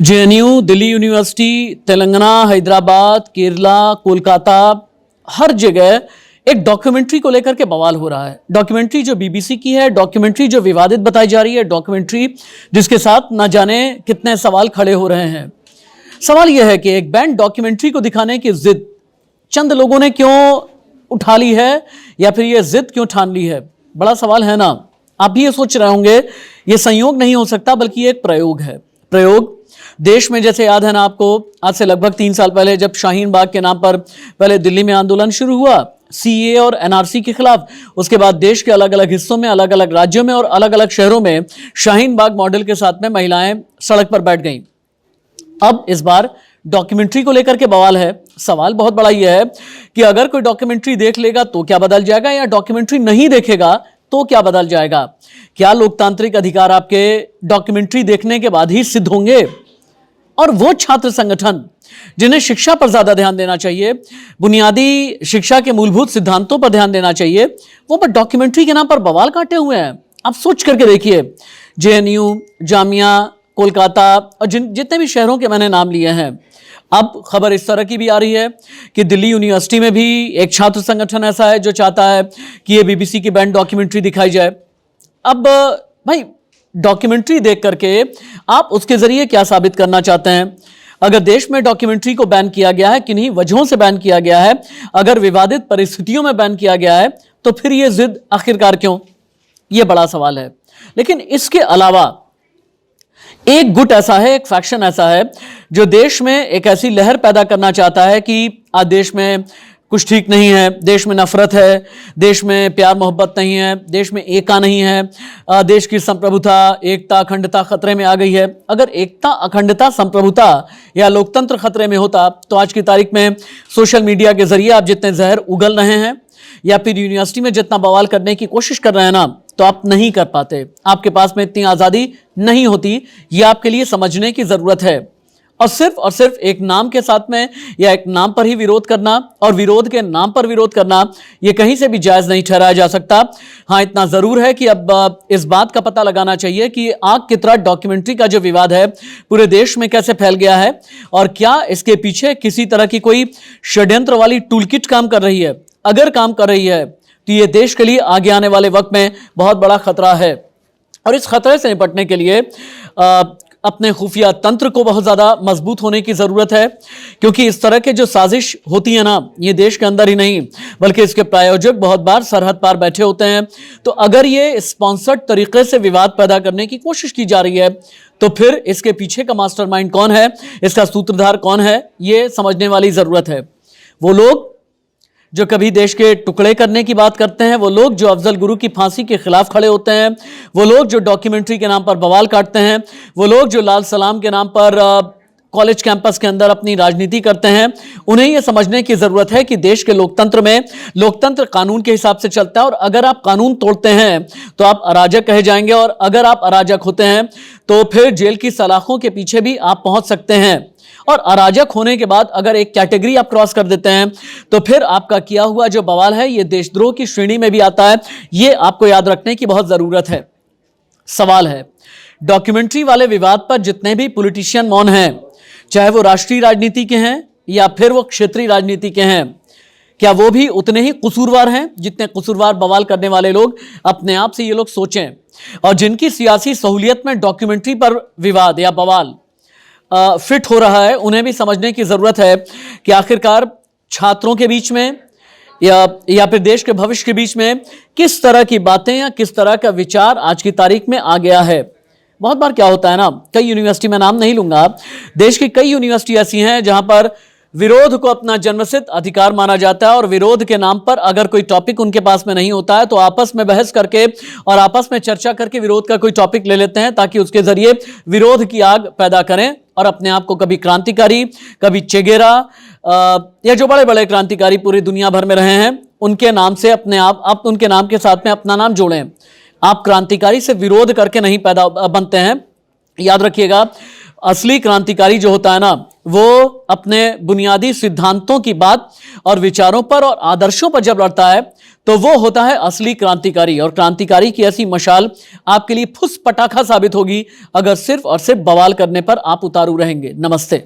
JNU, Delhi university, Telangana, Hyderabad, Kerala, Kolkata, हर जगह एक documentary को लेकर के बवाल हो रहा है। डॉक्यूमेंट्री जो बीबीसी की है, डॉक्यूमेंट्री जो विवादित बताई जा रही है, डॉक्यूमेंट्री जिसके साथ ना जाने कितने सवाल खड़े हो रहे हैं। सवाल यह है कि एक बैंड डॉक्यूमेंट्री को दिखाने की जिद चंद लोगों ने क्यों उठा ली है, या फिर यह जिद क्यों ठान ली है? बड़ा सवाल है ना। आप भी ये सोच रहे होंगे ये संयोग नहीं हो सकता, बल्कि ये एक प्रयोग है। प्रयोग देश में, जैसे याद है ना आपको, आज से लगभग 3 साल पहले जब शाहीन बाग के नाम पर पहले दिल्ली में आंदोलन शुरू हुआ सीए और एनआरसी के खिलाफ, उसके बाद देश के अलग अलग हिस्सों में, अलग अलग राज्यों में और अलग अलग शहरों में शाहीन बाग मॉडल के साथ में महिलाएं सड़क पर बैठ गईं। अब इस बार डॉक्यूमेंट्री को लेकर के बवाल है। सवाल बहुत बड़ा यह है कि अगर कोई डॉक्यूमेंट्री देख लेगा तो क्या बदल जाएगा, या डॉक्यूमेंट्री नहीं देखेगा तो क्या बदल जाएगा? क्या लोकतांत्रिक अधिकार आपके डॉक्यूमेंट्री देखने के बाद ही सिद्ध होंगे? और वो छात्र संगठन जिन्हें शिक्षा पर ज्यादा ध्यान देना चाहिए, बुनियादी शिक्षा के मूलभूत सिद्धांतों पर ध्यान देना चाहिए, वो पर डॉक्यूमेंट्री के नाम पर बवाल काटे हुए हैं। आप सोच करके देखिए, जेएनयू, जामिया, कोलकाता और जितने भी शहरों के मैंने नाम लिए हैं, अब खबर इस तरह की भी आ रही है कि दिल्ली यूनिवर्सिटी में भी एक छात्र संगठन ऐसा है जो चाहता है कि ये बीबीसी की बैंड डॉक्यूमेंट्री दिखाई जाए। अब भाई, डॉक्यूमेंट्री देख करके आप उसके जरिए क्या साबित करना चाहते हैं? अगर देश में डॉक्यूमेंट्री को बैन किया गया है, किन्हीं वजहों से बैन किया गया है, अगर विवादित परिस्थितियों में बैन किया गया है, तो फिर यह जिद आखिरकार क्यों? यह बड़ा सवाल है। लेकिन इसके अलावा एक गुट ऐसा है, एक फैक्शन ऐसा है जो देश में एक ऐसी लहर पैदा करना चाहता है कि आज देश में कुछ ठीक नहीं है, देश में नफरत है, देश में प्यार मोहब्बत नहीं है, देश में एकता नहीं है, देश की संप्रभुता, एकता, अखंडता खतरे में आ गई है। अगर एकता, अखंडता, संप्रभुता या लोकतंत्र खतरे में होता तो आज की तारीख में सोशल मीडिया के जरिए आप जितने जहर उगल रहे हैं या फिर यूनिवर्सिटी में जितना बवाल करने की कोशिश कर रहे हैं ना, तो आप नहीं कर पाते। आपके पास में इतनी आज़ादी नहीं होती। ये आपके लिए समझने की ज़रूरत है। और सिर्फ एक नाम के साथ में या एक नाम पर ही विरोध करना और विरोध के नाम पर विरोध करना, ये कहीं से भी जायज़ नहीं ठहराया जा सकता। हाँ, इतना ज़रूर है कि अब इस बात का पता लगाना चाहिए कि आग की तरह डॉक्यूमेंट्री का जो विवाद है पूरे देश में कैसे फैल गया है, और क्या इसके पीछे किसी तरह की कोई षड्यंत्र वाली टूलकिट काम कर रही है। अगर काम कर रही है तो ये देश के लिए आगे आने वाले वक्त में बहुत बड़ा खतरा है। और इस खतरे से निपटने के लिए अपने खुफिया तंत्र को बहुत ज़्यादा मजबूत होने की ज़रूरत है, क्योंकि इस तरह के जो साजिश होती है ना, ये देश के अंदर ही नहीं बल्कि इसके प्रायोजक बहुत बार सरहद पार बैठे होते हैं। तो अगर ये स्पॉन्सर्ड तरीके से विवाद पैदा करने की कोशिश की जा रही है, तो फिर इसके पीछे का मास्टरमाइंड कौन है, इसका सूत्रधार कौन है, ये समझने वाली ज़रूरत है। वो लोग जो कभी देश के टुकड़े करने की बात करते हैं, वो लोग जो अफजल गुरु की फांसी के खिलाफ खड़े होते हैं, वो लोग जो डॉक्यूमेंट्री के नाम पर बवाल काटते हैं, वो लोग जो लाल सलाम के नाम पर कॉलेज कैंपस के अंदर अपनी राजनीति करते हैं, उन्हें यह समझने की जरूरत है कि देश के लोकतंत्र में लोकतंत्र कानून के हिसाब से चलता है, और अगर आप कानून तोड़ते हैं तो आप अराजक कहे जाएंगे, और अगर आप अराजक होते हैं तो फिर जेल की सलाखों के पीछे भी आप पहुंच सकते हैं। और अराजक होने के बाद अगर एक कैटेगरी आप क्रॉस कर देते हैं तो फिर आपका किया हुआ जो बवाल है ये देशद्रोह की श्रेणी में भी आता है। ये आपको याद रखने की बहुत ज़रूरत है। सवाल है, डॉक्यूमेंट्री वाले विवाद पर जितने भी पॉलिटिशियन मौन हैं, चाहे वो राष्ट्रीय राजनीति के हैं या फिर वो क्षेत्रीय राजनीति के हैं, क्या वो भी उतने ही कसूरवार हैं जितने कसूरवार बवाल करने वाले लोग? अपने आप से ये लोग सोचें। और जिनकी सियासी सहूलियत में डॉक्यूमेंट्री पर विवाद या बवाल फिट हो रहा है, उन्हें भी समझने की ज़रूरत है कि आखिरकार छात्रों के बीच में या फिर देश के भविष्य के बीच में किस तरह की बातें या किस तरह का विचार आज की तारीख में आ गया है। बहुत बार क्या होता है ना, कई यूनिवर्सिटी में नाम नहीं लूंगा, देश की कई यूनिवर्सिटी ऐसी हैं जहां पर विरोध को अपना जन्मसिद्ध अधिकार माना जाता है, और विरोध के नाम पर अगर कोई टॉपिक उनके पास में नहीं होता है तो आपस में बहस करके और आपस में चर्चा करके विरोध का कोई टॉपिक ले लेते हैं, ताकि उसके जरिए विरोध की आग पैदा करें और अपने आप को कभी क्रांतिकारी, कभी चेगेरा या जो बड़े बड़े क्रांतिकारी पूरी दुनिया भर में रहे हैं, उनके नाम से अपने आप उनके नाम के साथ में अपना नाम जोड़ें। आप क्रांतिकारी से विरोध करके नहीं पैदा बनते हैं। याद रखिएगा, असली क्रांतिकारी जो होता है ना, वो अपने बुनियादी सिद्धांतों की बात और विचारों पर और आदर्शों पर जब लड़ता है तो वो होता है असली क्रांतिकारी। और क्रांतिकारी की ऐसी मशाल आपके लिए फुस पटाखा साबित होगी अगर सिर्फ और सिर्फ बवाल करने पर आप उतारू रहेंगे। नमस्ते।